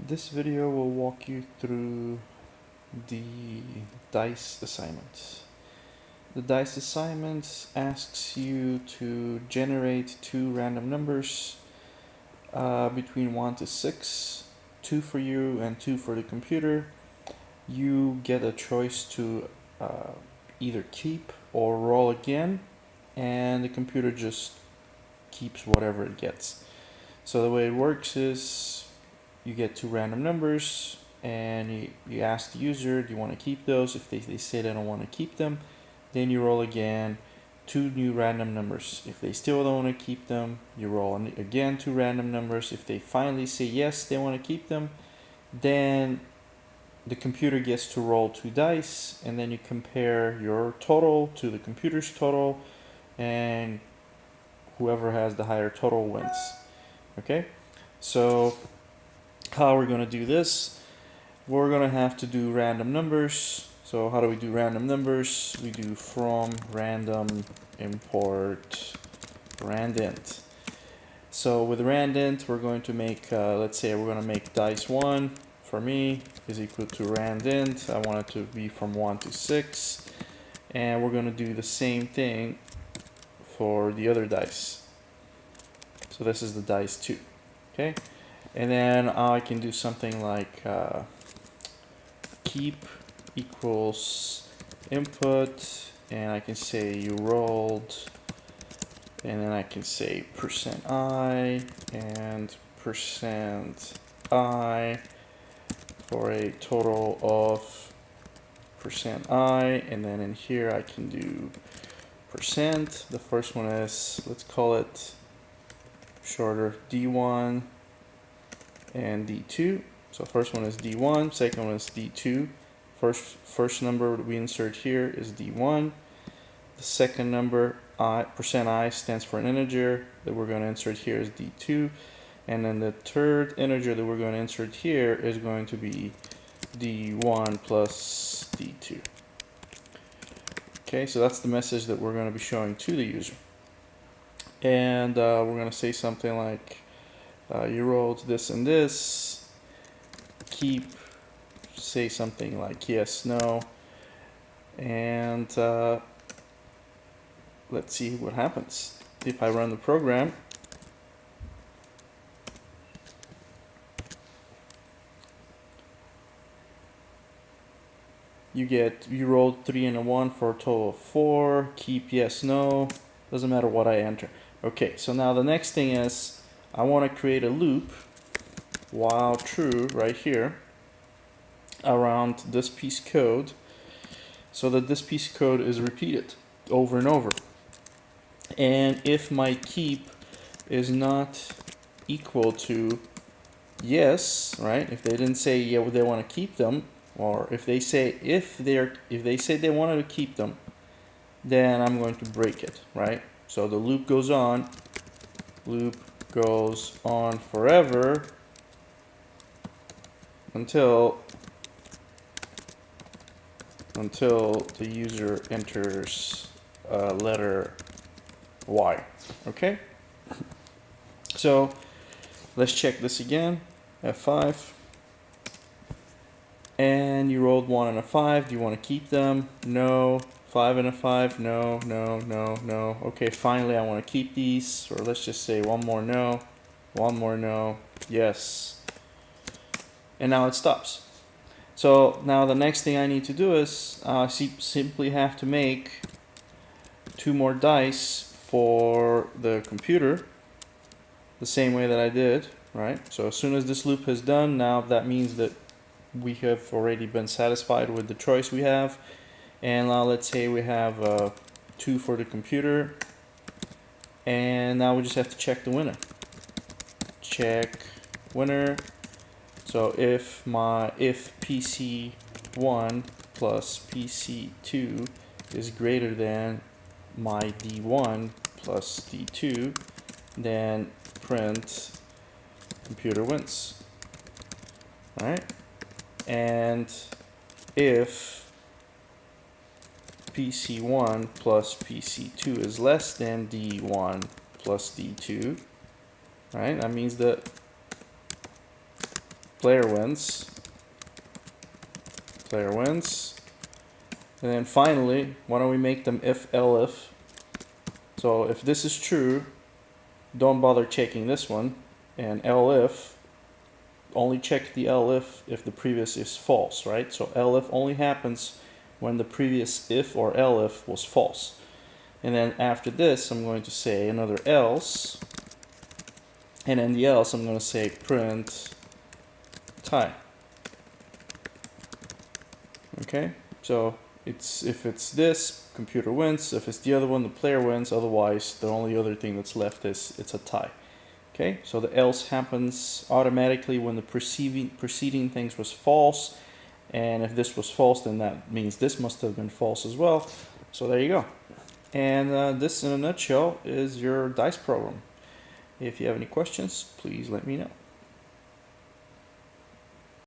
This video will walk you through the DICE assignment. The DICE assignment asks you to generate two random numbers between 1 to 6, 2 for you and 2 for the computer. You get a choice to either keep or roll again, and the computer just keeps whatever it gets. So the way it works is you get two random numbers and you ask the user, do you want to keep those? If they say they don't want to keep them, then you roll again, two new random numbers. If they still don't want to keep them, you roll again two random numbers. If they finally say yes, they want to keep them, then the computer gets to roll two dice, and then you compare your total to the computer's total, and whoever has the higher total wins. Okay, so how we're going to do this, we're going to have to do random numbers. So how do we do random numbers? We do from random import randint. So with randint, we're going to make, let's say we're going to make dice1 for me is equal to randint. I want it to be from 1 to 6. And we're going to do the same thing for the other dice. So this is the dice2. Okay. And then I can do something like keep equals input, and I can say you rolled, and then I can say %i and %i for a total of %i, and then in here I can do %. The first one is, let's call it shorter, D1 and D2. So first one is D1, second one is D2. First number we insert here is D1. The second number, %i, stands for an integer that we're going to insert here is D2. And then the third integer that we're going to insert here is going to be D1 plus D2. Okay, so that's the message that we're going to be showing to the user. And we're going to say something like, you rolled this and this, keep, say something like yes, no, and let's see what happens. If I run the program, you rolled 3 and a 1 for a total of 4, keep, yes, no, doesn't matter what I enter. Okay, so now the next thing is, I want to create a loop while true right here around this piece code so that this piece code is repeated over and over. And if my keep is not equal to yes, right? If they didn't say yeah, they want to keep them, or if they say if they say they wanted to keep them, then I'm going to break it, right? So the loop goes on forever until the user enters letter Y. Okay? So let's check this again. F5. And you rolled 1 and a 5. Do you want to keep them? No. 5 and a 5. No, no, no, no. Okay, finally I want to keep these. Or let's just say one more no. One more no. Yes. And now it stops. So now the next thing I need to do is simply have to make two more dice for the computer the same way that I did, right? So as soon as this loop is done, now that means that we have already been satisfied with the choice we have. And now let's say we have 2 for the computer, and now we just have to check the winner. Check winner. So if PC1 plus PC2 is greater than my D1 plus D2, then print computer wins. Alright? And if PC1 plus PC2 is less than D1 plus D2, right? That means that player wins. Player wins. And then finally, why don't we make them if elif? So if this is true, don't bother checking this one. And elif, only check the elif if the previous is false, right? So elif only happens when the previous if or elif was false. And then after this, I'm going to say another else. And in the else, I'm going to say print tie. Okay, so if it's this, computer wins. If it's the other one, the player wins. Otherwise, the only other thing that's left is it's a tie. Okay, so the else happens automatically when the preceding things was false. And if this was false, then that means this must have been false as well. So there you go. And this, in a nutshell, is your dice program. If you have any questions, please let me know.